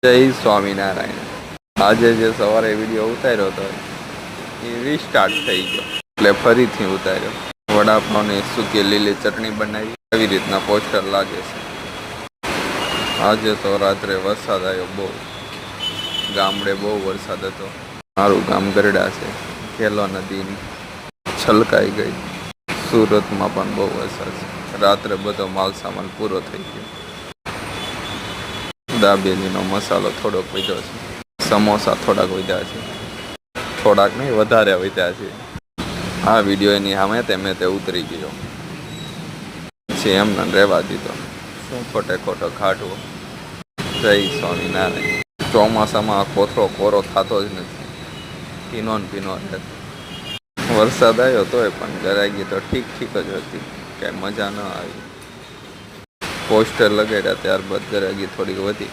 જય સ્વામિનારાયણ. આજે જે સવારે વિડીયો ઉતાર્યો હતો એ રીસ્ટાર્ટ થઈ ગયો એટલે ફરીથી ઉતાર્યો. વડાપાવની સૂકી લીલી ચટણી બનાવી એવી રીતના પોસ્ટર લાગે છે. આજે તો રાત્રે વરસાદ આવ્યો બહુ, ગામડે બહુ વરસાદ હતો. મારું ગામ ગરડા છે, ખેલો નદી છલકાઈ ગઈ. સુરતમાં પણ બહુ વરસાદ છે. રાત્રે બધો માલ સામાન પૂરો થઈ ગયો. દાબેલીનો મસાલો થોડોક વધ્યો છે, સમોસા થોડાક વધ્યા છે, થોડાક નહીં વધારે વધ્યા છે. આ વિડીયો એની સામે તે ઉતરી ગયો પછી એમને રહેવા દીધો. શું ખોટે ખોટો ખાટવો. જય સ્વામિનારાયણ. ચોમાસામાં કોથળો કોરો થતો જ નથી, પીનો ને પીનો રહેતો. વરસાદ આવ્યો તોય પણ ગરાગી તો ઠીક ઠીક જ હતી, કાંઈ મજા ન આવી. પોસ્ટર લગાડ્યા ત્યારબાદ ગરાગી થોડીક વધી.